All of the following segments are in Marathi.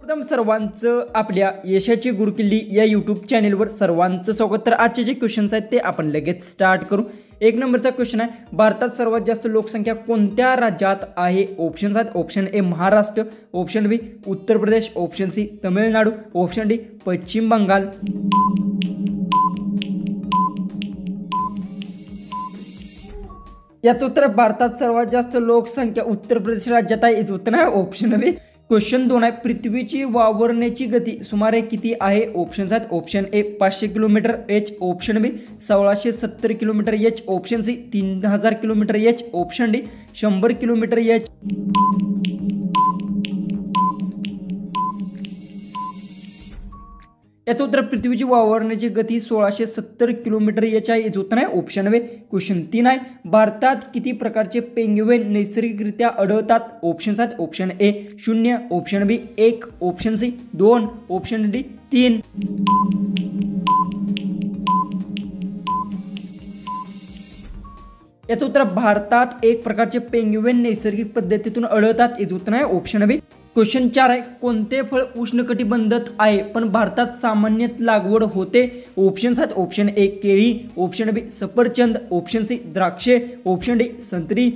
प्रथम सर्वांचं आपल्या यशाची गुरुकिल्ली या यूट्यूब चॅनेलवर सर्वांचं स्वागत। तर आजचे जे क्वेश्चन्स आहेत ते आपण लगेच स्टार्ट करू। एक नंबरचा क्वेश्चन आहे, भारतात सर्वात जास्त लोकसंख्या कोणत्या राज्यात आहे? ऑप्शन्स आहेत, option A Maharashtra, option B Uttar Pradesh, option C Tamil Nadu, option D Paschim Bengal. याचं उत्तर भारतात सर्वात जास्त लोकसंख्या उत्तर प्रदेश राज्यात आहे। याचं उत्तर आहे ऑप्शन बी। क्वेश्चन 2 आहे, पृथ्वीची वावरण्याची गती सुमारे किती आहे? ऑप्शन्स आहेत, option A 500 kilometre H, option B 1670 kilometre H, option C 3000 kilometre H, option D 100 kilometre H. याचं उत्तर पृथ्वीची वावरण्याची गती 1670 किलोमीटर एच आहे। याचं उत्तर आहे ऑप्शन बी। क्वेश्चन 3 आहे, भारतात किती प्रकारचे पेंग्विन नैसर्गिकरित्या आढळतात? ऑप्शन्स आहेत, option A 0, option B 1, option C 2, option D 3। याचं उत्तर भारतात 1 प्रकारचे पेंग्विन नैसर्गिक पद्धतीतून आढळतात। याचं उत्तर आहे ऑप्शन बी। क्वेश्चन 4 आहे, कोणते फळ उष्णकटिबंधात आहे पण भारतात सामान्यत लागवड होते? ऑप्शन्स आहेत, ऑप्शन ए केळी, ऑप्शन बी सफरचंद, ऑप्शन सी द्राक्षे, ऑप्शन डी संत्री।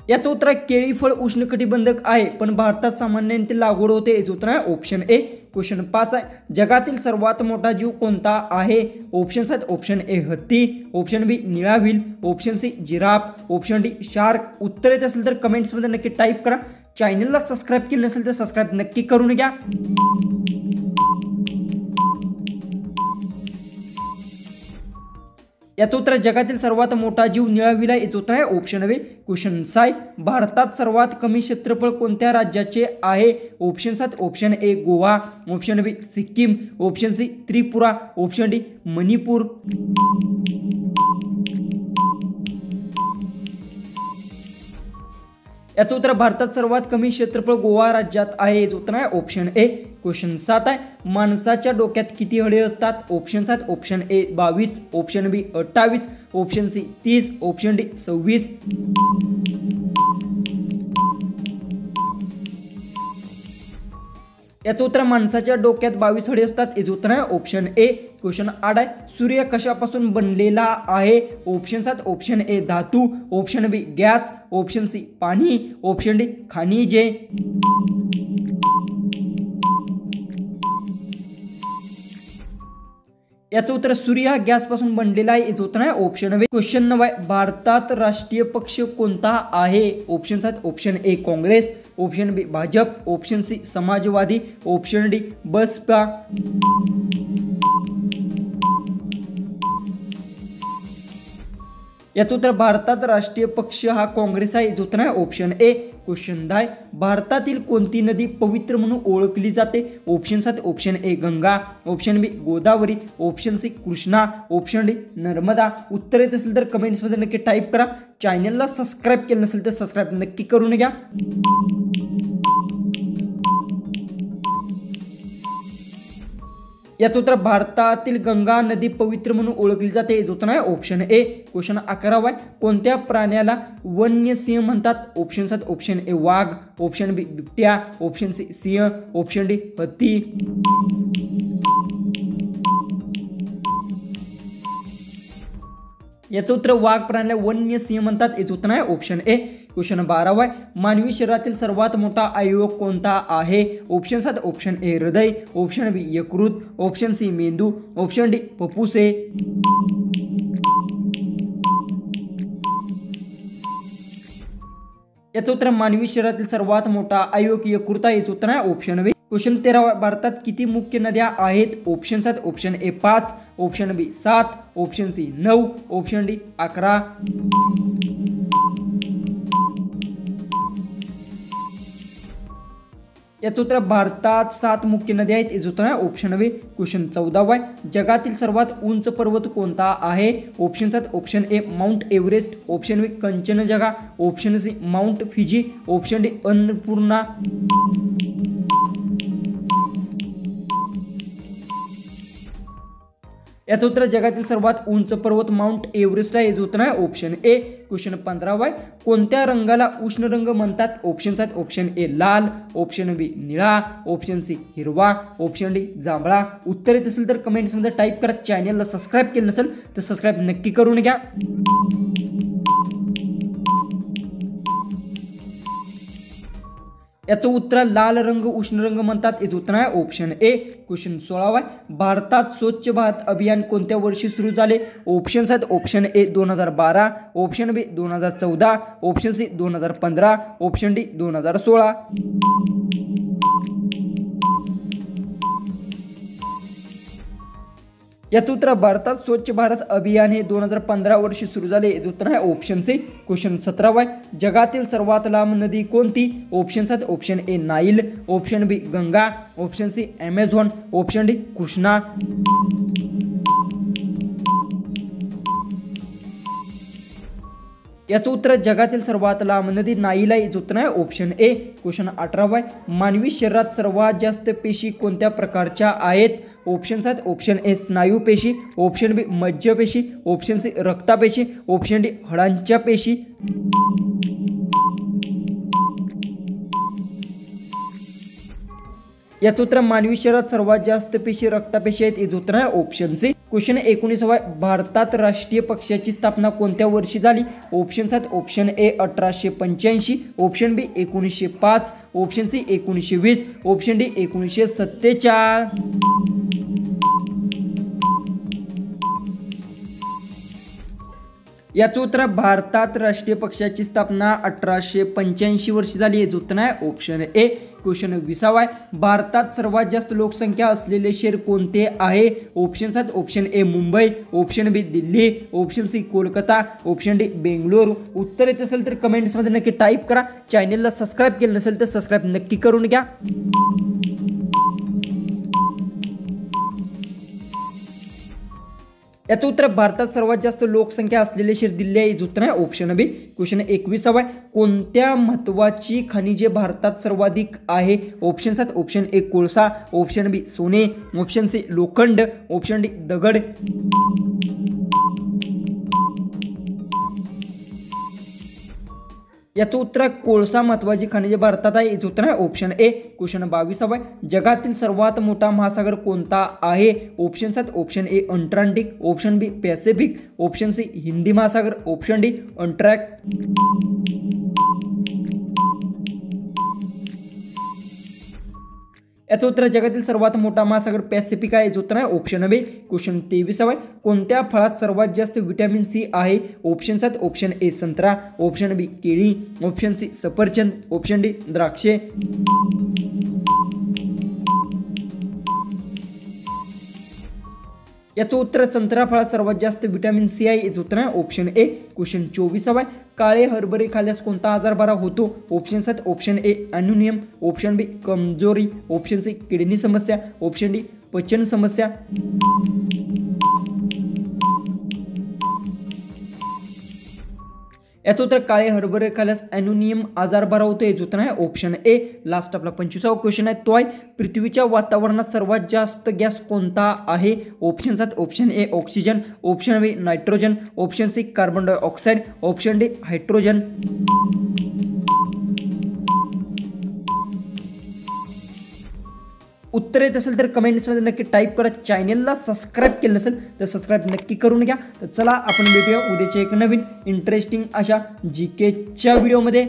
याचं उत्तर आहे केळी फळ उष्णकटिबंधक आहे पण भारतात सामान्यतः लागवड होते। याचं उत्तर आहे ऑप्शन ए। क्वेश्चन 5 आहे, जगातील सर्वात मोठा जीव कोणता आहे? ऑप्शन्स आहेत, ऑप्शन ए हत्ती, ऑप्शन बी निळा whale, option C giraffe, option D shark. उत्तर येत असेल तर कमेंट्समध्ये नक्की टाईप करा। चॅनलला सबस्क्राईब केलं नसेल तर सबस्क्राईब नक्की करून घ्या। याचं उत्तर जगातील सर्वात मोठा जीव निळा व्हील आहे। याचं उत्तर आहे ऑप्शन बी। क्वेश्चन 6 आहे, भारतात सर्वात कमी क्षेत्रफळ कोणत्या राज्याचे आहे? ऑप्शन्स आहेत, option A Goa, option B Sikkim, option C Tripura, option D Manipur. याचं उत्तर भारतात सर्वात कमी क्षेत्रफळ गोवा राज्यात आहे। याचं उत्तर आहे ऑप्शन ए। क्वेश्चन 7 आहे, माणसाच्या डोक्यात किती हडे असतात? ऑप्शन्स आहेत, option A 22, option B 28, option C 30, option D 26। याचं उत्तर माणसाच्या डोक्यात 22 हडे असतात। याचं उत्तर आहे ऑप्शन ए। क्वेश्चन 8 आहे, सूर्य कशापासून बनलेला आहे? ऑप्शन्स आहेत, ऑप्शन ए धातू, ऑप्शन बी गॅस, ऑप्शन सी पाणी, ऑप्शन डी खनिजे। याचं उत्तर सूर्य हा गॅस पासून बनलेला आहे। याचं उत्तर आहे ऑप्शन बी। क्वेश्चन 9 आहे, भारतात राष्ट्रीय पक्ष कोणता आहे? ऑप्शन्स आहेत, option A Congress, option B Bhajap, option C Samajwadi, option D Baspa. याचं उत्तर भारतात राष्ट्रीय पक्ष हा काँग्रेस आहे। याचं उत्तर आहे ऑप्शन ए। क्वेश्चन 10, भारतातील कोणती नदी पवित्र म्हणून ओळखली जाते? ऑप्शन्स आहेत, option A Ganga, option B Godavari, option C Krishna, option D Narmada. उत्तर येत असेल तर कमेंट्समध्ये नक्की टाईप करा। चॅनलला सबस्क्राईब केलं नसेल तर सबस्क्राईब नक्की करून घ्या। याचं उत्तर भारतातील गंगा नदी पवित्र म्हणून ओळखली जाते। याचं उत्तर आहे ऑप्शन ए। क्वेश्चन 11 आहे, कोणत्या प्राण्याला वन्य सिंह म्हणतात? ऑप्शन्स आहेत, ऑप्शन ए वाघ, ऑप्शन बी बिबट्या, ऑप्शन सी सिंह, ऑप्शन डी हत्ती। याचं उत्तर वाघ प्राण्याला वन्य सिंह म्हणतात। याचं उत्तर आहे ऑप्शन ए। क्वेश्चन 12 आहे, मानवी शरीरातील सर्वात मोठा अवयव कोणता आहे? ऑप्शन्स आहेत, ऑप्शन ए हृदय, ऑप्शन बी यकृत, ऑप्शन सी मेंदू, ऑप्शन डी फुफ्फुसे। याचं उत्तर मानवी शरीरातील सर्वात मोठा अवयव यकृत आहे। याचं उत्तर आहे ऑप्शन बी। क्वेश्चन 13, भारतात किती मुख्य नद्या आहेत? ऑप्शन्स आहेत, option A 5, option B 7, option C 9, option D 11। याचं उत्तर भारतात 7 मुख्य नद्या आहेत। याचं उत्तर आहे ऑप्शन बी। क्वेश्चन 14 आहे, जगातील सर्वात उंच पर्वत कोणता आहे? ऑप्शन्स आहेत, option A Mount Everest, option B Kanchenjunga, option C Mount Fuji, option D Annapurna. याचं उत्तर जगातील सर्वात उंच पर्वत माउंट एव्हरेस्ट आहे. याचं उत्तर आहे ऑप्शन ए. क्वेश्चन 15 आहे. कोणत्या रंगाला उष्ण रंग म्हणतात? ऑप्शन्स आहेत. ऑप्शन ए लाल, ऑप्शन बी निळा, ऑप्शन सी हिरवा, ऑप्शन डी जांभळा. उत्तर येत असेल तर कमेंट्समध्ये टाईप करा. चॅनलला सबस्क्राईब केलं नसेल तर सबस्क्राईब नक्की करून घ्या. याचं उत्तर लाल रंग उष्ण रंग म्हणतात. याचं उत्तर आहे ऑप्शन ए. क्वेश्चन 16 आहे. भारतात स्वच्छ भारत अभियान कोणत्या वर्षी सुरू झाले? ऑप्शन्स आहेत. Option A 2012, option B 2014, option C 2015, option D 2016. याचं उत्तर भारतात स्वच्छ भारत अभियान हे 2015 वर्षी सुरू झाले. याचं उत्तर आहे ऑप्शन सी. क्वेश्चन 17 आहे. जगातील सर्वात लांब नदी कोणती? ऑप्शन्स आहेत. Option A Nile, option B Ganga, option C Amazon, option D Krishna. याचं उत्तर जगातील सर्वात लांब नदी नाईल आहे. याचं उत्तर आहे ऑप्शन ए. क्वेश्चन 18 आहे. मानवी शरीरात सर्वात जास्त पेशी कोणत्या प्रकारच्या आहेत? ऑप्शन्स आहेत. ऑप्शन ए स्नायू पेशी, ऑप्शन बी मज्जापेशी, ऑप्शन सी रक्तापेशी, ऑप्शन डी हाडांच्या पेशी. याचं उत्तर मानवी शरीरात सर्वात जास्त पेशी रक्तापेशी आहेत. याचं उत्तर आहे ऑप्शन सी. क्वेश्चन 19 आहे. भारतात राष्ट्रीय पक्षाची स्थापना कोणत्या वर्षी झाली? ऑप्शन्स आहेत. Option A 1885, option B 1905, option C 1920, option D 1947. याचं उत्तर भारतात राष्ट्रीय पक्षाची स्थापना 1885 वर्षी झाली. याचं उत्तर आहे ऑप्शन ए. क्वेश्चन 20 आहे. भारतात सर्वात जास्त लोकसंख्या असलेले शहर कोणते आहे? ऑप्शन्स आहेत. Option A Mumbai, option B Delhi, option C Kolkata, option D Bangalore. उत्तर येत असेल तर कमेंट्समध्ये नक्की टाईप करा. चॅनलला सबस्क्राईब केलं नसेल तर सबस्क्राईब नक्की करून घ्या. याचं उत्तर भारतात सर्वात जास्त लोकसंख्या असलेले शहर दिल्ली आहे. याचं उत्तर आहे ऑप्शन बी. क्वेश्चन 21 आहे. कोणत्या महत्त्वाची खनिजे भारतात सर्वाधिक आहे? ऑप्शन्स आहेत. ऑप्शन ए कोळसा, ऑप्शन बी सोने, ऑप्शन सी लोखंड, ऑप्शन डी दगड. याचं उत्तर कोळसा महत्त्वाची खनिजे भारतात आहे. याचं उत्तर आहे ऑप्शन ए. क्वेश्चन 22 आहे. जगातील सर्वात मोठा महासागर कोणता आहे? ऑप्शन्स आहेत. Option A Antarctic, option B Pacific, option C Hindi Mahasagar, option D अंटार्क. याचं उत्तर जगातील सर्वात मोठा महासागर पॅसिफिक आहे. याचं उत्तर आहे ऑप्शन बी. क्वेश्चन 23 आहे. कोणत्या फळात सर्वात जास्त व्हिटॅमिन सी आहे? ऑप्शन्स आहेत. ऑप्शन ए संत्रा, ऑप्शन बी केळी, ऑप्शन सी सफरचंद, ऑप्शन डी द्राक्षे. याचं उत्तर संत्रा फळात सर्वात जास्त व्हिटॅमिन सी आहे. याचं उत्तर आहे ऑप्शन ए. क्वेश्चन 24 आहे. काळे हरभरे खाल्ल्यास कोणता आजार बरा होतो? ऑप्शन्स आहेत. ऑप्शन ए ॲन्युनियम, ऑप्शन बी कमजोरी, ऑप्शन सी किडनी समस्या, ऑप्शन डी पचन समस्या. याचं उत्तर काळे हरभरे खाल्ल्यास ॲन्युनियम आजार बरा होतो. याचं उत्तर आहे ऑप्शन ए. लास्ट आपला 25वा क्वेश्चन आहे तो आहे. पृथ्वीच्या वातावरणात सर्वात जास्त गॅस कोणता आहे? ऑप्शन्स आहेत. Option A oxygen, option B nitrogen, option C carbon dioxide, option D hydrogen. उत्तर येत असेल तर कमेंट्समध्ये नक्की टाईप करा. चॅनलला सबस्क्राईब केलं नसेल तर सबस्क्राईब नक्की करून घ्या. तर चला आपण भेटूया उद्याच्या एक नवीन इंटरेस्टिंग अशा जीकेच्या व्हिडिओमध्ये.